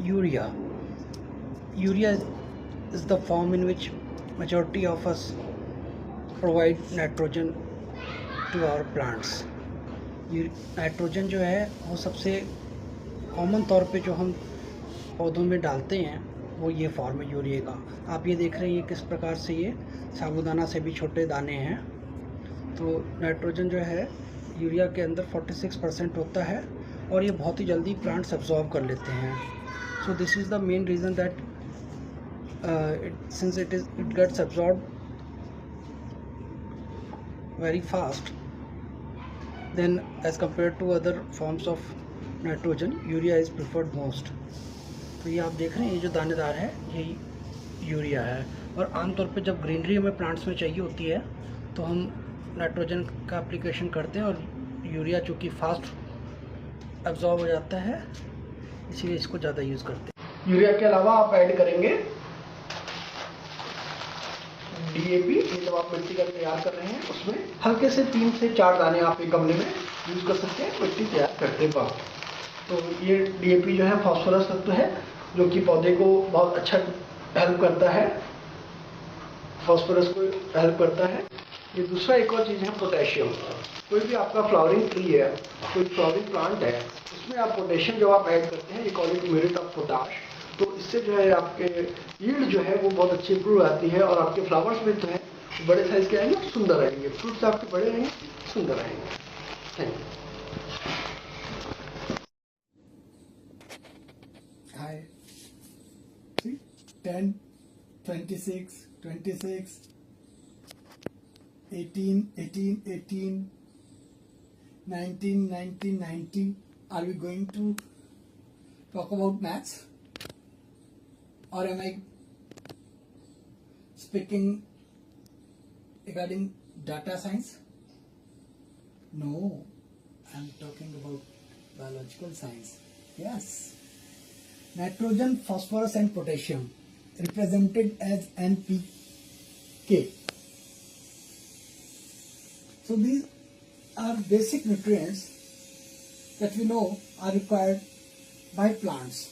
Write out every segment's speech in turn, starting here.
Urea. Urea is the form in which majority of us provide nitrogen to our plants. Nitrogen जो है वो सबसे common तौर पे जो हम पौधों में डालते हैं वो ये फॉर्म है यूरिया का। आप ये देख रहे हैं किस प्रकार से ये साबूदाना से भी छोटे दाने हैं। तो नाइट्रोजन जो है यूरिया के अंदर 46% होता है और ये बहुत ही जल्दी प्लांट्स एब्जॉर्ब कर लेते हैं। So this is the main reason that since it gets absorbed very fast then as compared to other forms of nitrogen, urea is preferred most. तो ये आप देख रहे हैं ये जो दानेदार है यही यूरिया है। और आमतौर पे जब ग्रीनरी हमें प्लांट्स में चाहिए होती है तो हम नाइट्रोजन का एप्लीकेशन करते हैं और यूरिया चूँकि फास्ट एब्जॉर्ब हो जाता है इसीलिए इसको ज़्यादा यूज़ करते हैं। यूरिया के अलावा आप ऐड करेंगे DAP। जब आप मिट्टी का तैयार कर रहे हैं उसमें हल्के से 3 से 4 दाने आप एक गमले में यूज़ कर सकते हैं मिट्टी तैयार करते वक्त। तो ये DAP जो है फास्फोरस तत्व है जो कि पौधे को बहुत अच्छा हेल्प करता है, फास्फोरस को हेल्प करता है। ये दूसरा एक और चीज़ है पोटेशियम। कोई भी आपका फ्लावरिंग ट्री है, कोई फ्लावरिंग प्लांट है, उसमें आप पोटेशियम जब आप ऐड करते हैं ये call it muriate of potash, तो इससे जो है आपके यील्ड जो है वो बहुत अच्छी इंप्रूव आती है और आपके फ्लावर्स में जो है बड़े साइज के आएंगे, सुंदर आएंगे, फ्रूट्स आपके बड़े आएंगे, सुंदर आएंगे। Thank you. Hi. See? 10, 26, 26, 18, 18, 18, 19, 19, 90. Are we going to talk about maths? Or am I speaking regarding data science? No, I'm talking about biological science. Yes. Nitrogen, phosphorus and potassium represented as NPK. So these are basic nutrients that we know are required by plants.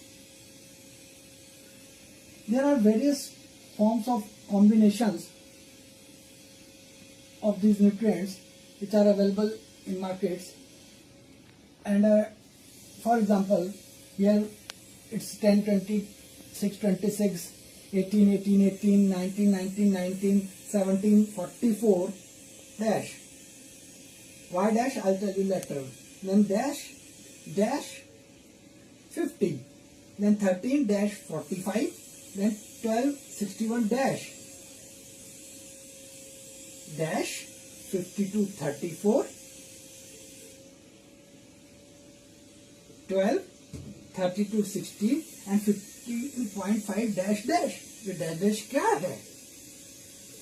There are various forms of combinations of these nutrients which are available in markets, and for example here it's 10, 20, 6, 26, 18, 18, 18, 19, 19, 19, 17, 44, dash. Why dash? I'll tell you later. Then dash, dash, 50. Then 13, dash, 45. Then 12, 61, dash. Dash, 52, 34. 12, 32, 16 and 15.5 dash dash। ये dash dash क्या है?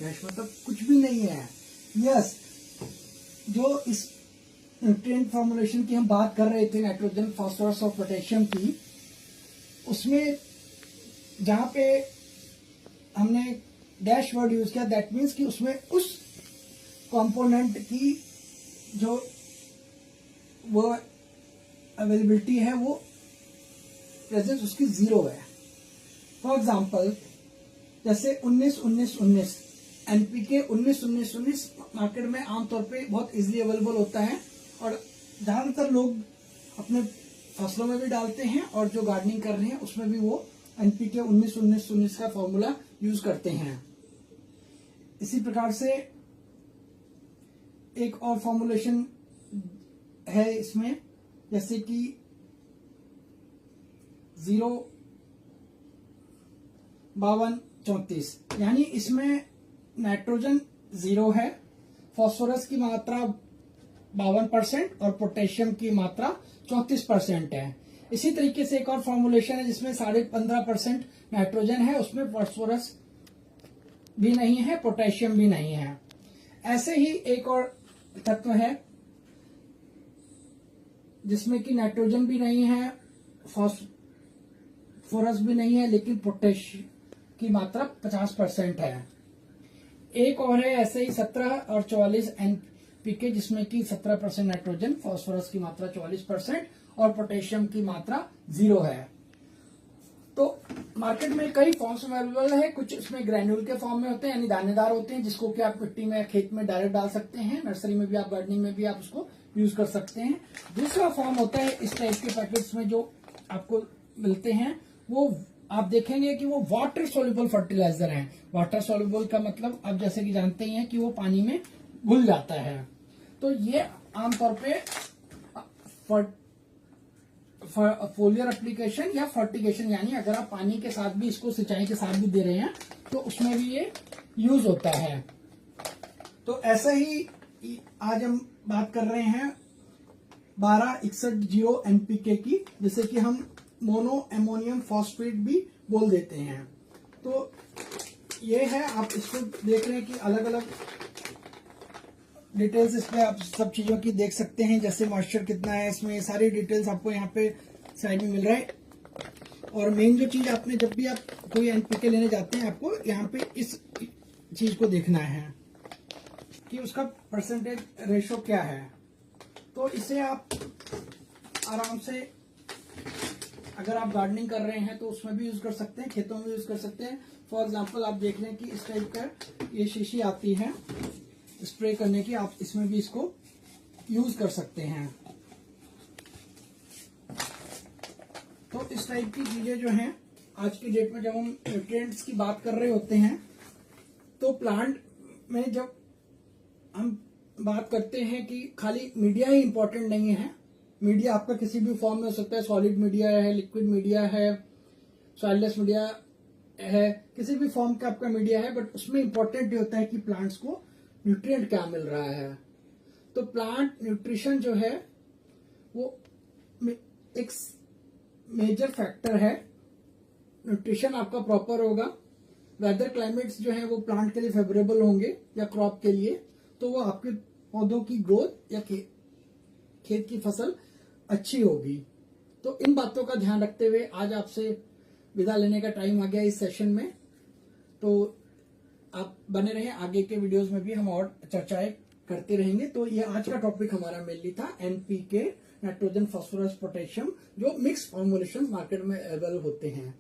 dash मतलब कुछ भी नहीं है। Yes, जो इस न्यूट्रिएंट फॉर्मुलेशन की हम बात कर रहे थे नाइट्रोजन, फास्फोरस और पोटेशियम की, उसमें जहां पे हमने डैश वर्ड यूज किया दैट मीन्स कि उसमें उस कंपोनेंट की जो वो अवेलेबिलिटी है वो प्रेजेंस उसकी 0 है। फॉर एग्जाम्पल जैसे 19, 19, 19 NPK 19, 19, 19 मार्केट में आमतौर पे बहुत इजीली अवेलेबल होता है और ज्यादातर लोग अपने फसलों में भी डालते हैं और जो गार्डनिंग कर रहे हैं उसमें भी वो NPK 19, 19, 19 का फॉर्मूला यूज करते हैं। इसी प्रकार से एक और फॉर्मुलेशन है इसमें, जैसे कि 0, 52, 34, यानी इसमें नाइट्रोजन 0 है, फास्फोरस की मात्रा 52% और पोटेशियम की मात्रा 34% है। इसी तरीके से एक और फॉर्मुलेशन है जिसमें 15.5% नाइट्रोजन है, उसमें फास्फोरस भी नहीं है, पोटेशियम भी नहीं है। ऐसे ही एक और तत्व है जिसमें कि नाइट्रोजन भी नहीं है, फास्फोरस भी नहीं है, लेकिन पोटेशियम की मात्रा 50% है। एक और है ऐसे ही 17 और 44 NPK जिसमें कि 17% नाइट्रोजन, फास्फोरस की मात्रा 44% और पोटेशियम की मात्रा 0 है। मार्केट में कई फॉर्म्स अवेलेबल है। कुछ इसमें ग्रैन्यूल के फॉर्म में होते हैं, यानी दानेदार होते हैं, जिसको कि आप मिट्टी में खेत में डायरेक्ट डाल सकते हैं। नर्सरी में भी आप, गार्डनिंग में भी आप उसको यूज कर सकते हैं। दूसरा फॉर्म होता है इस टाइप के पैकेट्स में जो आपको मिलते हैं, वो आप देखेंगे कि वो वाटर सोल्यूबल फर्टिलाइजर है। वाटर सोल्यूबल का मतलब आप जैसे कि जानते ही हैं कि वो पानी में घुल जाता है। तो ये आमतौर पे फोलियर एप्लीकेशन या फर्टिगेशन, यानी अगर आप पानी के साथ भी इसको, सिंचाई के साथ भी दे रहे हैं, तो उसमें भी ये यूज होता है। तो ऐसा ही आज हम बात कर रहे हैं 1261 NPK की, जिसे कि हम मोनो अमोनियम फॉस्फेट भी बोल देते हैं। तो ये है, आप इसको देख रहे हैं कि अलग अलग डिटेल्स इसमें आप सब चीजों की देख सकते हैं, जैसे मॉइस्चर कितना है इसमें, सारी डिटेल्स आपको यहाँ पे साइड में मिल रहा है। और मेन जो चीज आपने, जब भी आप कोई NPK लेने जाते हैं, आपको यहाँ पे इस चीज को देखना है कि उसका परसेंटेज रेशो क्या है। तो इसे आप आराम से, अगर आप गार्डनिंग कर रहे हैं तो उसमें भी यूज कर सकते हैं, खेतों में भी यूज कर सकते हैं। फॉर एग्जांपल आप देख लें कि इस टाइप का ये शीशी आती है स्प्रे करने की, आप इसमें भी इसको यूज कर सकते हैं। तो इस टाइप की चीजें जो हैं, आज की डेट में जब हम न्यूट्रिएंट्स की बात कर रहे होते हैं, तो प्लांट में जब हम बात करते हैं कि खाली मीडिया ही इंपॉर्टेंट नहीं है। मीडिया आपका किसी भी फॉर्म में हो सकता है, सॉलिड मीडिया है, लिक्विड मीडिया है, सॉइललेस मीडिया है, किसी भी फॉर्म का आपका मीडिया है, बट उसमें इंपॉर्टेंट ये होता है कि प्लांट्स को न्यूट्रिएंट क्या मिल रहा है। तो प्लांट न्यूट्रिशन जो है वो एक मेजर फैक्टर है। न्यूट्रिशन आपका प्रॉपर होगा, वेदर क्लाइमेट्स जो है वो प्लांट के लिए फेवरेबल होंगे या क्रॉप के लिए, तो वो आपके पौधों की ग्रोथ या खेत की फसल अच्छी होगी। तो इन बातों का ध्यान रखते हुए आज आपसे विदा लेने का टाइम आ गया इस सेशन में। तो आप बने रहें, आगे के वीडियोस में भी हम और चर्चाएं करते रहेंगे। तो ये आज का टॉपिक हमारा मेनली था NPK, नाइट्रोजन, फास्फोरस, पोटेशियम, जो मिक्स फॉर्मुलेशन मार्केट में अवेलेबल होते हैं।